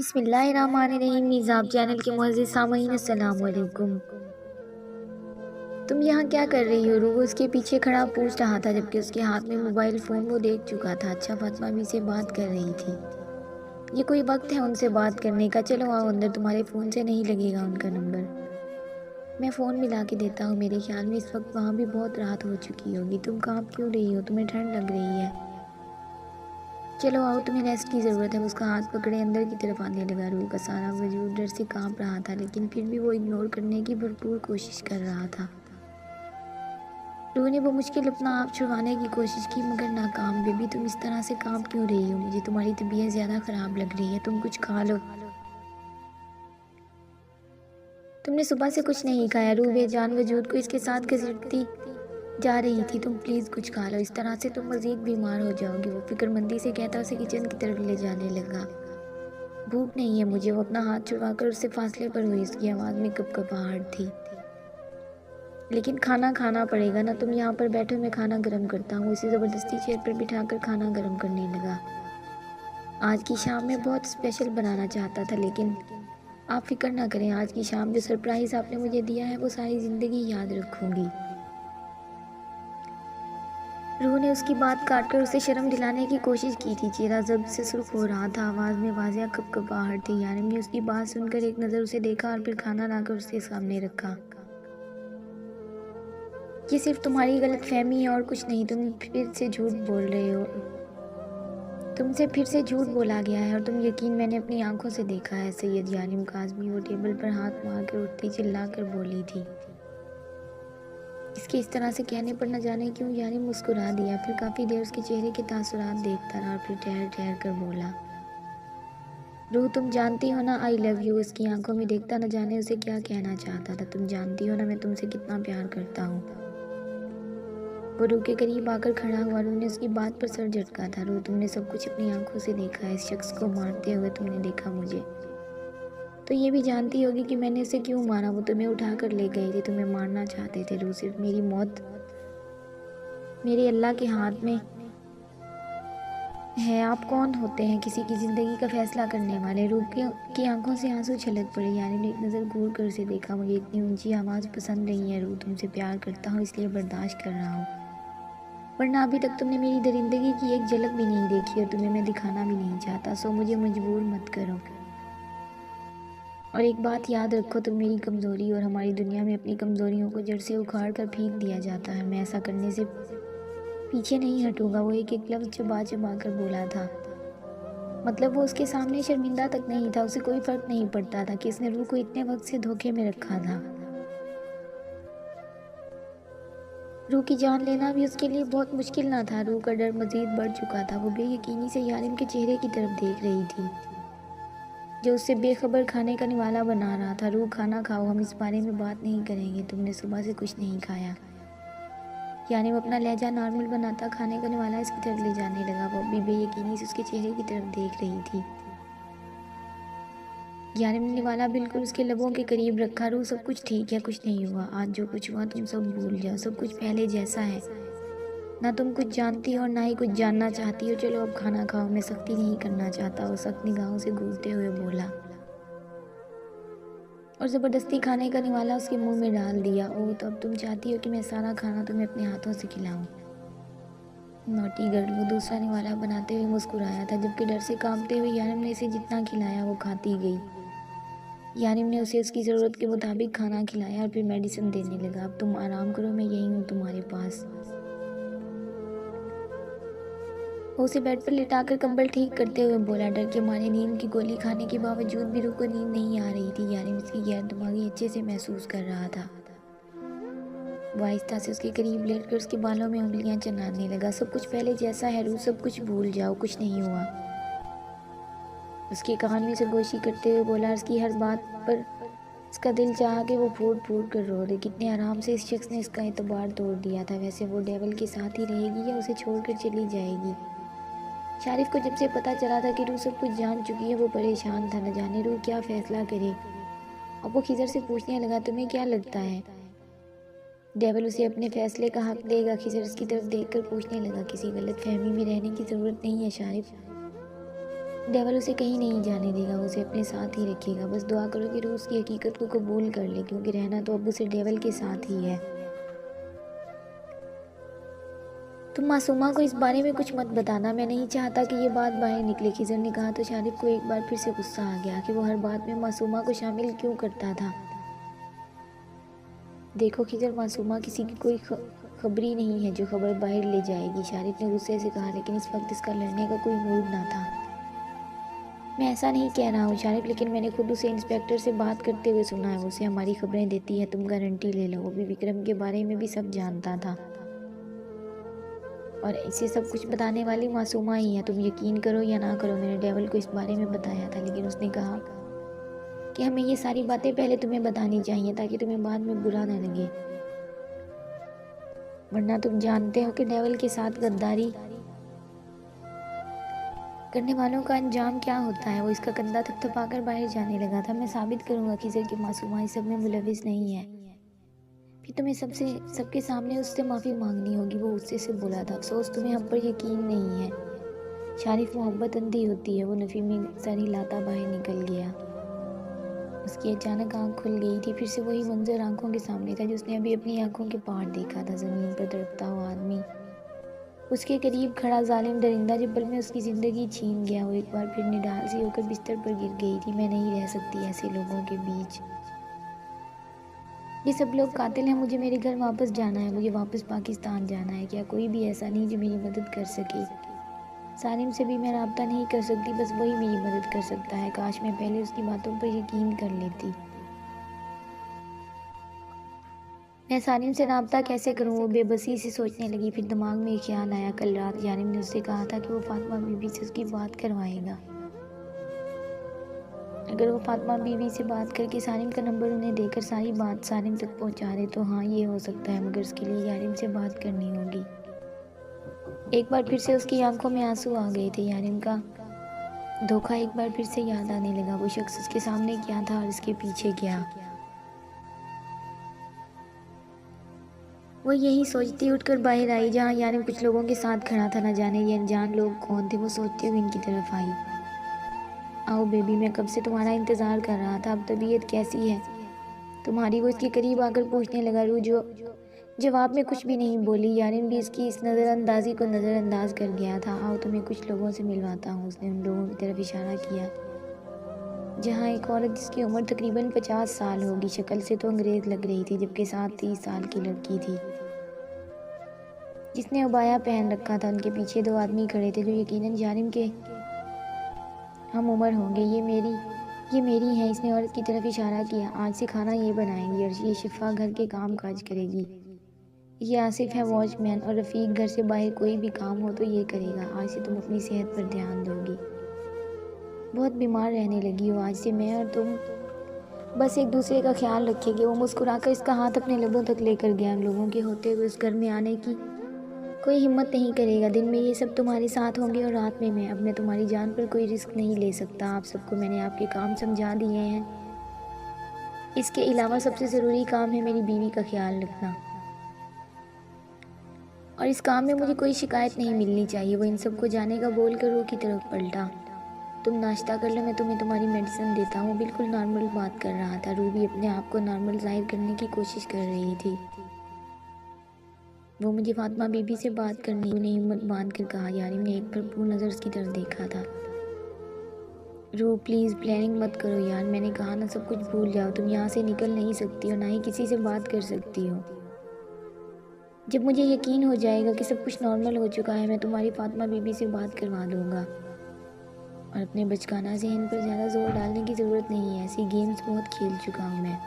बिस्मिल्लाहिर्रहमानिर्रहीम। निज़ाब चैनल के मुअज़्ज़िज़ सामईन अस्सलाम वालेकुम। तुम यहाँ क्या कर रही हो? रूबो उसके पीछे खड़ा पूछ रहा था, जबकि उसके हाथ में मोबाइल फ़ोन वो देख चुका था। अच्छा, फातिमा भी से बात कर रही थी। ये कोई वक्त है उनसे बात करने का? चलो आओ अंदर, तुम्हारे फ़ोन से नहीं लगेगा उनका नंबर। मैं फ़ोन मिला के देता हूँ। मेरे ख्याल में इस वक्त वहाँ भी बहुत रात हो चुकी होगी। तुम काँप क्यों रही हो? तुम्हें ठंड लग रही है? चलो आओ, तुम्हें रेस्ट की ज़रूरत है। उसका हाथ पकड़े अंदर की तरफ आने लगा। रूह का सारा वजूद डर से कांप रहा था, लेकिन फिर भी वो इग्नोर करने की भरपूर कोशिश कर रहा था। रूह ने मुश्किल अपना आप छुड़वाने की कोशिश की, मगर नाकाम। बेबी, तुम इस तरह से कांप क्यों रही हो? मुझे तुम्हारी तबीयत ज़्यादा ख़राब लग रही है। तुम कुछ खा लो। तुमने सुबह से कुछ नहीं खाया। रूह बेजान वजूद को इसके साथ घसीटती जा रही थी। तुम प्लीज़ कुछ खा लो, इस तरह से तुम मज़ीद बीमार हो जाओगे। वो फिक्रमंदी से कहता उसे किचन की तरफ ले जाने लगा। भूख नहीं है मुझे। वो अपना हाथ छुड़वाकर उससे फासले पर हुई। उसकी आवाज़ में कपकपाहट थी। लेकिन खाना खाना पड़ेगा ना। तुम यहाँ पर बैठो, मैं खाना गर्म करता हूँ। इसे ज़बरदस्ती चेयर पर बिठाकर खाना गर्म करने लगा। आज की शाम में बहुत स्पेशल बनाना चाहता था, लेकिन आप फिक्र ना करें। आज की शाम जो सरप्राइज़ आपने मुझे दिया है वो सारी ज़िंदगी याद रखूँगी। रूह ने उसकी बात काटकर उसे शर्म दिलाने की कोशिश की थी। चेहरा जब्त से सुर्ख हो रहा था, आवाज़ में वाज़िया कपकपाहट थी। यारिम ने उसकी बात सुनकर एक नज़र उसे देखा और फिर खाना लाकर उसके सामने रखा। ये सिर्फ तुम्हारी गलतफहमी है और कुछ नहीं। तुम फिर से झूठ बोल रहे हो। तुमसे फिर से झूठ बोला गया है, और तुम यकीन मैंने अपनी आंखों से देखा है। सैयद यारिम काज़मी वो टेबल पर हाथ मारकर उठती चिल्लाकर बोली थी। इसके इस तरह से कहने पर न जाने क्यों यारिम मुस्कुरा दिया। फिर काफ़ी देर उसके चेहरे के तासुरात देखता रहा और फिर ठहर ठहर कर बोला, रूह तुम जानती हो ना, आई लव यू। उसकी आंखों में देखता न जाने उसे क्या कहना चाहता था। तुम जानती हो ना मैं तुमसे कितना प्यार करता हूँ। वो रूह के करीब आकर खड़ा हुआ। रूह ने उसकी बात पर सर झटका था। रूह, तुमने सब कुछ अपनी आंखों से देखा है। इस शख्स को मारते हुए तुमने देखा मुझे, तो ये भी जानती होगी कि मैंने उसे क्यों मारा। वो तुम्हें उठा कर ले गए थे, तुम्हें मारना चाहते थे। रूह, सिर्फ मेरी मौत मेरे अल्लाह के हाथ में है। आप कौन होते हैं किसी की ज़िंदगी का फैसला करने वाले? रूह की आंखों से आंसू छलक पड़े। यानी ने एक नज़र घूर कर उसे देखा। मुझे इतनी ऊंची आवाज़ पसंद नहीं है रूह। तुमसे प्यार करता हूँ इसलिए बर्दाश्त कर रहा हूँ, वरना अभी तक तुमने मेरी दरिंदगी की एक झलक भी नहीं देखी और तुम्हें मैं दिखाना भी नहीं चाहता। सो मुझे मजबूर मत करो। और एक बात याद रखो, तुम मेरी कमज़ोरी और हमारी दुनिया में अपनी कमज़ोरियों को जड़ से उखाड़ कर फेंक दिया जाता है। मैं ऐसा करने से पीछे नहीं हटूंगा। वो एक एक लफ्ज़ चबा चबा कर बोला था। मतलब वो उसके सामने शर्मिंदा तक नहीं था। उसे कोई फ़र्क नहीं पड़ता था कि इसने रूह को इतने वक्त से धोखे में रखा था। रूह की जान लेना भी उसके लिए बहुत मुश्किल ना था। रूह का डर मज़ीद बढ़ चुका था। वो बेयकीनी से यारिम के चेहरे की तरफ देख रही थी, जो उससे बेखबर खाने का निवाला बना रहा था। रूह, खाना खाओ, हम इस बारे में बात नहीं करेंगे। तुमने सुबह से कुछ नहीं खाया। यारिम अपना लहजा नॉर्मल बनाता खाने का निवाला इसकी तरफ ले जाने लगा। वो भी बेयकीनी से उसके चेहरे की तरफ देख रही थी। यारिम ने निवाला बिल्कुल उसके लबों के करीब रखा। रूह, सब कुछ ठीक है, कुछ नहीं हुआ। आज जो कुछ हुआ तुम सब भूल जाओ। सब कुछ पहले जैसा है। ना तुम कुछ जानती हो और ना ही कुछ जानना चाहती हो। चलो अब खाना खाओ। मैं सख्ती नहीं करना चाहता। वो सख्त निगाहों से घूरते हुए बोला और ज़बरदस्ती खाने का निवाला उसके मुंह में डाल दिया। ओह, तो अब तुम चाहती हो कि मैं सारा खाना तुम्हें अपने हाथों से खिलाऊं? Naughty girl. वो दूसरा निवाला बनाते हुए मुस्कुराया था, जबकि डर से कांपते हुए यारिम ने इसे जितना खिलाया वो खाती गई। यारिम ने उसे उसकी ज़रूरत के मुताबिक खाना खिलाया और फिर मेडिसिन देने लगा। अब तुम आराम करो, मैं यहीं हूँ तुम्हारे पास। वो उसे बेड पर लिटाकर कंबल ठीक करते हुए बोला। डर के मारे नींद की गोली खाने के बावजूद भी रूह को नींद नहीं आ रही थी। यारिम इसकी गैर दिमागी अच्छे से महसूस कर रहा था। वो आहिस्ता से उसके करीब लेटकर उसके बालों में उंगलियां चलाने लगा। सब कुछ पहले जैसा है रूह, सब कुछ भूल जाओ, कुछ नहीं हुआ। उसके कान में सरगोशी करते हुए बोला। उसकी हर बात पर उसका दिल चाहा कि वो फूट फूट कर रो दे। कितने आराम से इस शख्स ने इसका एतबार तोड़ दिया था। वैसे वो डेवल के साथ ही रहेगी या उसे छोड़कर चली जाएगी? शारिफ को जब से पता चला था कि रूह सब कुछ जान चुकी है, वो परेशान था। न जाने रूह क्या फैसला करे। अब वो खिजर से पूछने लगा, तुम्हें क्या लगता है डेवल उसे अपने फैसले का हक देगा? खिजर उसकी तरफ देखकर पूछने लगा, किसी गलत फहमी में रहने की ज़रूरत नहीं है शारिफ। डेविल उसे कहीं नहीं जाने देगा, वो उसे अपने साथ ही रखेगा। बस दुआ करो कि रूह उसकी हकीकत को कबूल कर ले, क्योंकि रहना तो अब उसे डेविल के साथ ही है। तुम मासूमा को इस बारे में कुछ मत बताना, मैं नहीं चाहता कि ये बात बाहर निकले, खिजर ने कहा। तो शारिफ को एक बार फिर से गुस्सा आ गया कि वो हर बात में मासूमा को शामिल क्यों करता था। देखो खिजर, मासूमा किसी की कोई खबरी नहीं है जो खबर बाहर ले जाएगी, शारिफ ने गुस्से से कहा। लेकिन इस वक्त इसका लड़ने का कोई मूड ना था। मैं ऐसा नहीं कह रहा हूँ शारिफ, लेकिन मैंने खुद उसे इंस्पेक्टर से बात करते हुए सुना है। उसे हमारी खबरें देती है, तुम गारंटी ले लो। वो भी विक्रम के बारे में भी सब जानता था, और इसे सब कुछ बताने वाली मासूमा ही है। तुम यकीन करो या ना करो, मैंने डेविल को इस बारे में बताया था, लेकिन उसने कहा कि हमें ये सारी बातें पहले तुम्हें बतानी चाहिए ताकि तुम्हें बाद में बुरा ना लगे, वरना तुम जानते हो कि डेविल के साथ गद्दारी करने वालों का अंजाम क्या होता है। वो इसका कंधा थपथपाकर बाहर जाने लगा था। मैं साबित करूंगा खिजर की मासूमा इस सब में मुलविस नहीं है, फिर तुम्हें सबके सामने उससे माफ़ी मांगनी होगी। वो गुस्से से बोला था। अफसोस तुम्हें हम पर यकीन नहीं है शारिफ, मोहब्बत अंधी होती है। वो नफ़ी में सर हिलाता बाहर निकल गया। उसकी अचानक आंख खुल गई थी। फिर से वही मंजर आंखों के सामने था जो उसने अभी अपनी आंखों के पार देखा था। ज़मीन पर तड़पता हुआ आदमी, उसके करीब खड़ा जालिम दरिंदा जो पल में उसकी ज़िंदगी छीन गया। वो एक बार फिर निढाल सी होकर बिस्तर पर गिर गई थी। मैं नहीं रह सकती ऐसे लोगों के बीच। ये सब लोग कातिल हैं। मुझे मेरे घर वापस जाना है, मुझे वापस पाकिस्तान जाना है। क्या कोई भी ऐसा नहीं जो मेरी मदद कर सके? सालिम से भी मैं राब्ता नहीं कर सकती, बस वही मेरी मदद कर सकता है। काश मैं पहले उसकी बातों पर यकीन कर लेती। मैं सालिम से राब्ता कैसे करूं? वो बेबसी से सोचने लगी। फिर दिमाग में एक ख्याल आया। कल रात यारिम ने उससे कहा था कि वो फातिमा बीबी से उसकी बात करवाएगा। अगर वो फातिमा बीवी से बात करके सालिम का नंबर उन्हें देकर सारी बात सालिम तक पहुंचा दे तो हाँ, ये हो सकता है, मगर उसके लिए यारिम से बात करनी होगी। एक बार फिर से उसकी आंखों में आंसू आ गए थे। यारिम का धोखा एक बार फिर से याद आने लगा। वो शख्स उसके सामने क्या था और उसके पीछे क्या। वो यही सोचती उठकर बाहर आई जहाँ यारिम कुछ लोगों के साथ खड़ा था। न जाने ये अनजान लोग कौन थे। वो सोचते हुए इनकी तरफ आई। आओ बेबी, मैं कब से तुम्हारा इंतज़ार कर रहा था। अब तबीयत कैसी है तुम्हारी? वो इसके करीब आकर पूछने लगा। रू जो जवाब में कुछ भी नहीं बोली। यारिम भी इसकी इस नज़रअंदाजी को नज़रअंदाज कर गया था। आओ तुम्हें कुछ लोगों से मिलवाता हूँ। उसने उन लोगों की तरफ इशारा किया जहाँ एक औरत जिसकी उम्र तकरीबन 50 साल होगी, शक्ल से तो अंग्रेज़ लग रही थी, जबकि साथ 30 साल की लड़की थी जिसने उबाया पहन रखा था। उनके पीछे दो आदमी खड़े थे जो यकीनन यारिम के हम उम्र होंगे। ये मेरी है। इसने औरत की तरफ इशारा किया। आज से खाना ये बनाएंगी और ये शिफा घर के काम काज करेगी। ये आसिफ है वॉचमैन, और रफ़ीक घर से बाहर कोई भी काम हो तो ये करेगा। आज से तुम अपनी सेहत पर ध्यान दोगी। बहुत बीमार रहने लगी हो। आज से मैं और तुम बस एक दूसरे का ख्याल रखेंगे। वो मुस्कुराकर इसका हाथ अपने लबों तक लेकर गया। उन लोगों के होते हुए उस घर में आने की कोई हिम्मत नहीं करेगा। दिन में ये सब तुम्हारे साथ होंगे और रात में मैं। अब मैं तुम्हारी जान पर कोई रिस्क नहीं ले सकता। आप सबको मैंने आपके काम समझा दिए हैं। इसके अलावा सबसे ज़रूरी काम है मेरी बीवी का ख्याल रखना, और इस काम में मुझे कोई शिकायत नहीं मिलनी चाहिए। वो इन सबको जाने का बोल कर रू की तरफ पलटा। तुम नाश्ता कर लो, मैं तुम्हें तुम्हारी मेडिसिन देता हूँ। बिल्कुल नॉर्मल बात कर रहा था। रू भी अपने आप को नॉर्मल जाहिर करने की कोशिश कर रही थी। वो मुझे फातिमा बीबी से बात करनी ने हिम्मत बांध कर कहा। यारिम ने एक भरपूर नज़र उसकी तरफ देखा था। रू प्लीज़ प्लानिंग मत करो यार, मैंने कहा ना, सब कुछ भूल जाओ। तुम यहाँ से निकल नहीं सकती हो, ना ही किसी से बात कर सकती हो। जब मुझे यकीन हो जाएगा कि सब कुछ नॉर्मल हो चुका है, मैं तुम्हारी फातिमा बीबी से बात करवा दूँगा। और अपने बचकाना जहन पर ज़्यादा जोर डालने की ज़रूरत नहीं है। ऐसी गेम्स बहुत खेल चुका हूँ मैं।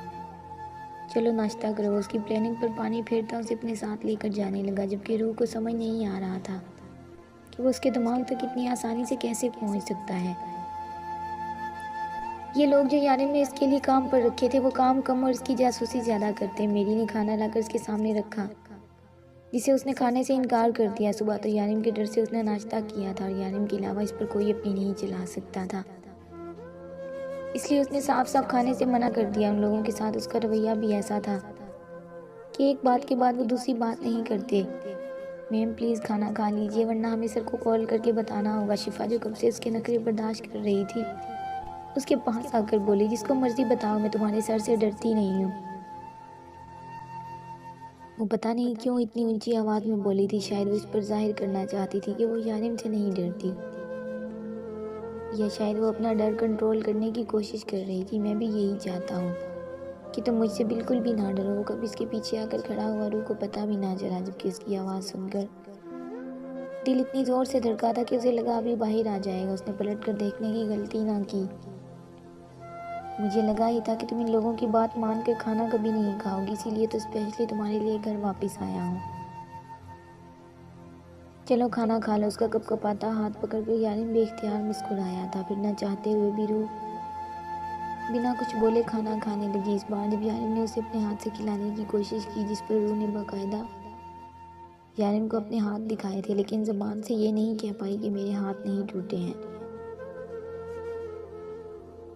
चलो नाश्ता करो। उसकी प्लानिंग पर पानी फेरता उसे अपने साथ लेकर जाने लगा, जबकि रूह को समझ नहीं आ रहा था कि वो उसके दिमाग तक इतनी आसानी से कैसे पहुंच सकता है। ये लोग जो यारिम ने इसके लिए काम पर रखे थे वो काम कम और इसकी जासूसी ज़्यादा करते। मेरी ने खाना लाकर उसके सामने रखा जिसे उसने खाने से इनकार कर दिया। सुबह तो यारिम के डर से उसने नाश्ता किया था और यारिम के अलावा इस पर कोई अपनी नहीं चला सकता था, इसलिए उसने साफ साफ खाने से मना कर दिया। उन लोगों के साथ उसका रवैया भी ऐसा था कि एक बात के बाद वो दूसरी बात नहीं करते। मैम प्लीज़ खाना खा लीजिए वरना हमें सर को कॉल करके बताना होगा। शिफा जो कब से उसके नखरे बर्दाश्त कर रही थी, उसके पास आकर बोली, जिसको मर्जी बताओ मैं तुम्हारे सर से डरती नहीं हूँ। वो पता नहीं क्यों इतनी ऊंची आवाज़ में बोली थी, शायद वो इस पर जाहिर करना चाहती थी कि वो यारिम से नहीं डरती, या शायद वो अपना डर कंट्रोल करने की कोशिश कर रही थी। मैं भी यही चाहता हूँ कि तुम मुझसे बिल्कुल भी ना डरो। वो कब इसके पीछे आकर खड़ा हुआ, रूह को पता भी ना चला, जबकि उसकी आवाज़ सुनकर दिल इतनी ज़ोर से धड़का था कि उसे लगा अभी बाहर आ जाएगा। उसने पलट कर देखने की गलती ना की। मुझे लगा ही था कि तुम इन लोगों की बात मान कर खाना कभी नहीं खाओगी, इसीलिए तो स्पेशली तुम्हारे लिए घर वापस आया हूँ। चलो खाना खा लो। उसका कपकपाता हाथ पकड़कर यारिम बेख्तियार मुस्कुराया था। फिर न चाहते हुए भी रूह बिना कुछ बोले खाना खाने लगी। इस बार जब यारिम ने उसे अपने हाथ से खिलाने की कोशिश की, जिस पर रूह ने बाकायदा यारिम को अपने हाथ दिखाए थे, लेकिन ज़बान से ये नहीं कह पाई कि मेरे हाथ नहीं टूटे हैं।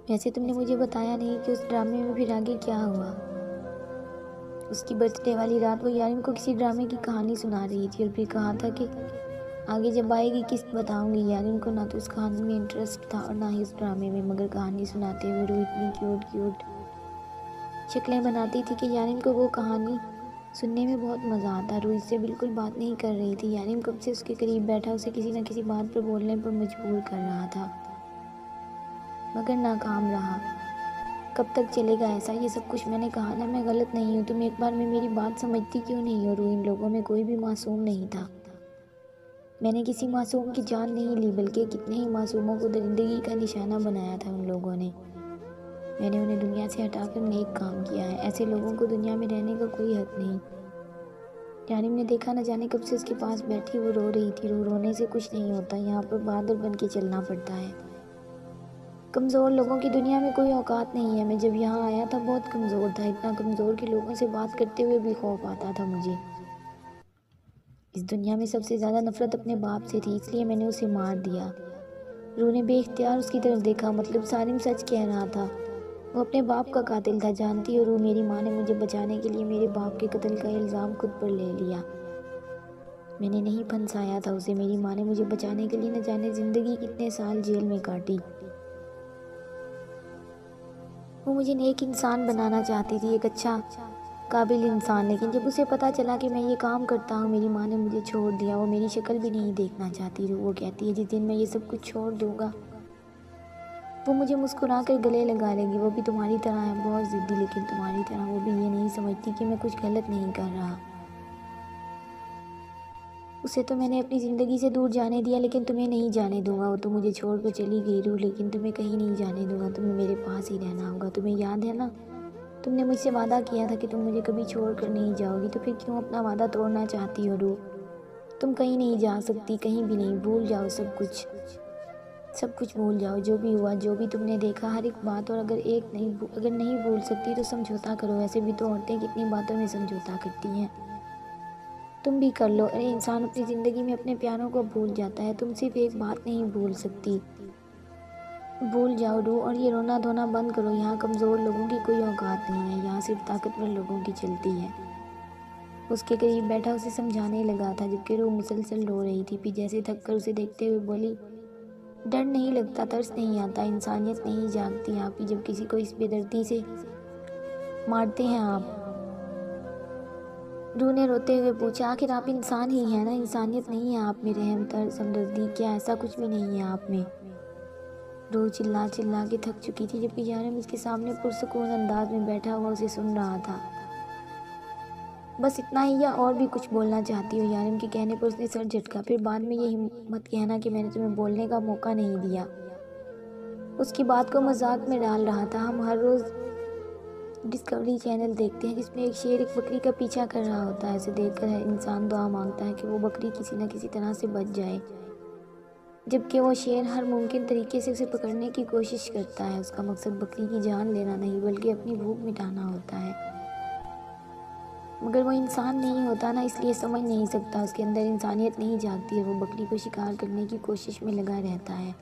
वैसे तुमने मुझे बताया नहीं कि उस ड्रामे में फिर आगे क्या हुआ। उसकी बर्थडे वाली रात वो यारिम को किसी ड्रामे की कहानी सुना रही थी और फिर कहा था कि आगे जब आएगी किस्त बताऊंगी। यारिम को ना तो उस कहानी में इंटरेस्ट था और ना ही उस ड्रामे में, मगर कहानी सुनाते हुए रूह इतनी क्यूट क्यूट शक्लें बनाती थी कि यारिम को वो कहानी सुनने में बहुत मज़ा आता। रूह इससे बिल्कुल बात नहीं कर रही थी। यारिम कब से उसके करीब बैठा उसे किसी न किसी बात पर बोलने पर मजबूर कर रहा था, मगर नाकाम रहा। कब तक चलेगा ऐसा? ये सब कुछ मैंने कहा ना, मैं गलत नहीं हूँ। तुम एक बार में मेरी बात समझती क्यों नहीं हो रूह? इन लोगों में कोई भी मासूम नहीं था। मैंने किसी मासूम की जान नहीं ली, बल्कि कितने ही मासूमों को दरिंदगी का निशाना बनाया था उन लोगों ने। मैंने उन्हें दुनिया से हटाकर नेक काम किया है। ऐसे लोगों को दुनिया में रहने का कोई हक नहीं। यारिम ने देखा, न जाने कब से उसके पास बैठी वो रो रही थी। रोने से कुछ नहीं होता, यहाँ पर बहादुर बन के चलना पड़ता है। कमज़ोर लोगों की दुनिया में कोई औकात नहीं है। मैं जब यहाँ आया था बहुत कमज़ोर था, इतना कमज़ोर कि लोगों से बात करते हुए भी खौफ आता था मुझे। इस दुनिया में सबसे ज़्यादा नफ़रत अपने बाप से थी, इसलिए मैंने उसे मार दिया। रूह ने बेख्तियार उसकी तरफ देखा। मतलब सारिम सच कह रहा था, वो अपने बाप का कातिल था। जानती हो रूह, मेरी माँ ने मुझे बचाने के लिए मेरे बाप के कत्ल का इल्ज़ाम खुद पर ले लिया। मैंने नहीं फंसाया था उसे। मेरी माँ ने मुझे बचाने के लिए न जाने ज़िंदगी कितने साल जेल में काटी। वो मुझे नेक इंसान बनाना चाहती थी, एक अच्छा काबिल इंसान। लेकिन जब उसे पता चला कि मैं ये काम करता हूँ, मेरी माँ ने मुझे छोड़ दिया। वो मेरी शक्ल भी नहीं देखना चाहती। वो कहती है जिस दिन मैं ये सब कुछ छोड़ दूँगा, वो मुझे मुस्कुरा कर गले लगा लेगी। वो भी तुम्हारी तरह है, बहुत ज़िद्दी, लेकिन तुम्हारी तरह वो भी ये नहीं समझती कि मैं कुछ गलत नहीं कर रहा। उसे तो मैंने अपनी ज़िंदगी से दूर जाने दिया, लेकिन तुम्हें नहीं जाने दूंगा। वो तो मुझे छोड़ कर चली गई रूह, लेकिन तुम्हें कहीं नहीं जाने दूंगा। तुम्हें मेरे पास ही रहना होगा। तुम्हें याद है ना, तुमने मुझसे वादा किया था कि तुम मुझे कभी छोड़ कर नहीं जाओगी, तो फिर क्यों अपना वादा तोड़ना चाहती हो रूह? तुम कहीं नहीं जा सकती, कहीं भी नहीं। भूल जाओ सब कुछ, सब कुछ भूल जाओ। जो भी हुआ, जो भी तुमने देखा, हर एक बात। और अगर नहीं भूल सकती तो समझौता करो। ऐसे भी तो औरतें कितनी बातों में समझौता करती हैं, तुम भी कर लो। अरे इंसान अपनी ज़िंदगी में अपने प्यारों को भूल जाता है, तुम सिर्फ एक बात नहीं भूल सकती। भूल जाओ रूह, और ये रोना धोना बंद करो। यहाँ कमज़ोर लोगों की कोई औकात नहीं है, यहाँ सिर्फ ताकतवर लोगों की चलती है। उसके करीब बैठा उसे समझाने लगा था, जबकि रूह मुसलसल रो रही थी। फिर जैसे थक कर उसे देखते हुए बोली, डर नहीं लगता, तरस नहीं आता, इंसानियत नहीं जागती आप ही जब किसी को इस बेदर्दी से मारते हैं आप? रूह ने रोते हुए पूछा, आखिर आप इंसान ही हैं ना? इंसानियत नहीं है आप में? रहम, दर्द, हमदर्दी, क्या ऐसा कुछ भी नहीं है आप में? रूह चिल्ला चिल्ला के थक चुकी थी, जबकि यारिम उसके सामने पुरसुकून अंदाज में बैठा हुआ उसे सुन रहा था। बस इतना ही, या और भी कुछ बोलना चाहती हो? यारिम के कहने पर उसने सर झटका। फिर बाद में ये मत कहना कि मैंने तुम्हें बोलने का मौका नहीं दिया। उसकी बात को मजाक में डाल रहा था। हम हर रोज़ डिस्कवरी चैनल देखते हैं जिसमें एक शेर एक बकरी का पीछा कर रहा होता है। इसे देखकर हर इंसान दुआ मांगता है कि वो बकरी किसी न किसी तरह से बच जाए, जबकि वो शेर हर मुमकिन तरीके से उसे पकड़ने की कोशिश करता है। उसका मकसद बकरी की जान लेना नहीं, बल्कि अपनी भूख मिटाना होता है। मगर वो इंसान नहीं होता ना, इसलिए समझ नहीं सकता। उसके अंदर इंसानियत नहीं जागती है। वो बकरी को शिकार करने की कोशिश में लगा रहता है।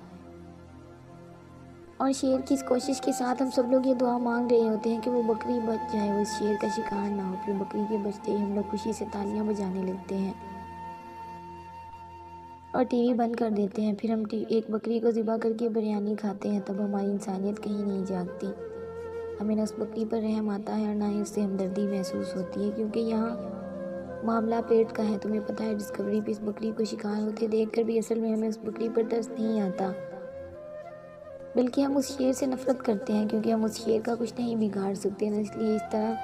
और शेर की इस कोशिश के साथ हम सब लोग ये दुआ मांग रहे होते हैं कि वो बकरी बच जाए, वो इस शेर का शिकार ना हो। फिर बकरी के बचते ही हम लोग खुशी से तालियां बजाने लगते हैं। और टीवी बंद कर देते हैं। फिर हम एक बकरी को ज़िबा करके बिरयानी खाते हैं, तब हमारी इंसानियत कहीं नहीं जागती। हमें ना उस बकरी पर रहम आता है और ना ही उससे हमदर्दी महसूस होती है, क्योंकि यहाँ मामला पेट का है। तुम्हें पता है, डिस्कवरी पे इस बकरी को शिकार होते देख कर भी असल में हमें उस बकरी पर तरस नहीं आता, बल्कि हम उस शेर से नफरत करते हैं, क्योंकि हम उस शेर का कुछ नहीं बिगाड़ सकते ना। इसलिए इस तरह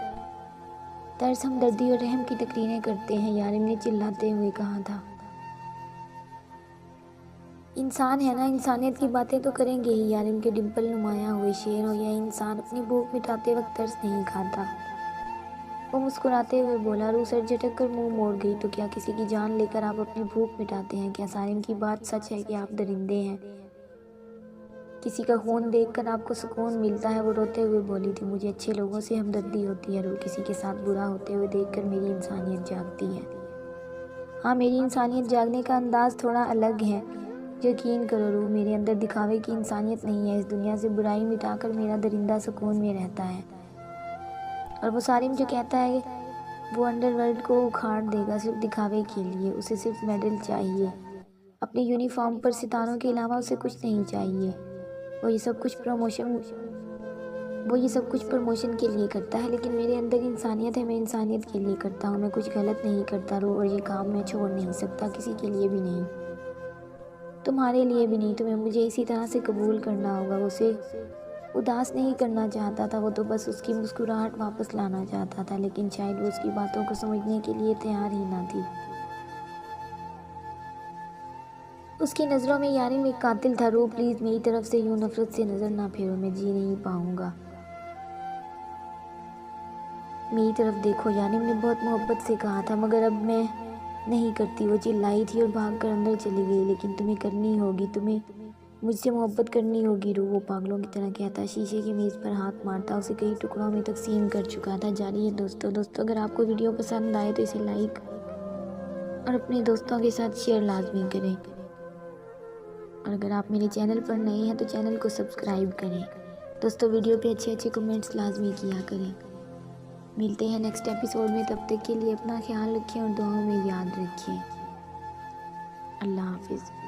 तरस हमदर्दी और रहम की तकरीरें करते हैं। यारिम ने चिल्लाते हुए कहा था। इंसान है ना, इंसानियत की बातें तो करेंगे ही। यारिम के डिम्पल नुमाया हुए शेर और यह इंसान अपनी भूख मिटाते वक्त तरस नहीं खाता। वो मुस्कुराते हुए बोला। रूह सर झटक कर मुंह मोड़ गई। तो क्या किसी की जान लेकर आप अपनी भूख मिटाते हैं? क्या सारिम की बात सच है कि आप दरिंदे हैं? किसी का खून देखकर आपको सुकून मिलता है? वो रोते हुए बोली थी। मुझे अच्छे लोगों से हमदर्दी होती है रूह, किसी के साथ बुरा होते हुए देखकर मेरी इंसानियत जागती है। हाँ, मेरी इंसानियत जागने का अंदाज थोड़ा अलग है। यकीन करो रूह, मेरे अंदर दिखावे की इंसानियत नहीं है। इस दुनिया से बुराई मिटाकर मेरा दरिंदा सुकून में रहता है। और वो सारिम जो कहता है वो अंडरवर्ल्ड को उखाड़ देगा सिर्फ दिखावे के लिए, उसे सिर्फ मेडल चाहिए। अपने यूनिफॉर्म पर सितारों के अलावा उसे कुछ नहीं चाहिए। वो ये सब कुछ प्रमोशन के लिए करता है, लेकिन मेरे अंदर इंसानियत है। मैं इंसानियत के लिए करता हूँ। मैं कुछ गलत नहीं करता रूह, और ये काम मैं छोड़ नहीं सकता, किसी के लिए भी नहीं, तुम्हारे लिए भी नहीं। तुम्हें मुझे इसी तरह से कबूल करना होगा। वो उसे उदास नहीं करना चाहता था, वो तो बस उसकी मुस्कुराहट वापस लाना चाहता था, लेकिन शायद वो उसकी बातों को समझने के लिए तैयार ही ना थी। उसकी नज़रों में यारिम एक कातिल था। रूह प्लीज़ मेरी तरफ से यूं नफरत से नज़र ना फेरो, मैं जी नहीं पाऊंगा। मेरी तरफ देखो, यारिम ने बहुत मोहब्बत से कहा था, मगर अब मैं नहीं करती। वो चिल्लाई थी और भागकर अंदर चली गई। लेकिन तुम्हें करनी होगी, तुम्हें मुझसे मोहब्बत करनी होगी रूह, वो पागलों की तरह कहता। शीशे की मेज़ पर हाथ मारता, उसे कई टुकड़ों में तकसीम कर चुका था। जारी है दोस्तों अगर आपको वीडियो पसंद आए तो इसे लाइक और अपने दोस्तों के साथ शेयर लाजमी करें। और अगर आप मेरे चैनल पर नए हैं तो चैनल को सब्सक्राइब करें। दोस्तों, वीडियो पे अच्छे कमेंट्स लाजमी किया करें। मिलते हैं नेक्स्ट एपिसोड में, तब तक के लिए अपना ख्याल रखें और दुआओं में याद रखें। अल्लाह हाफिज़।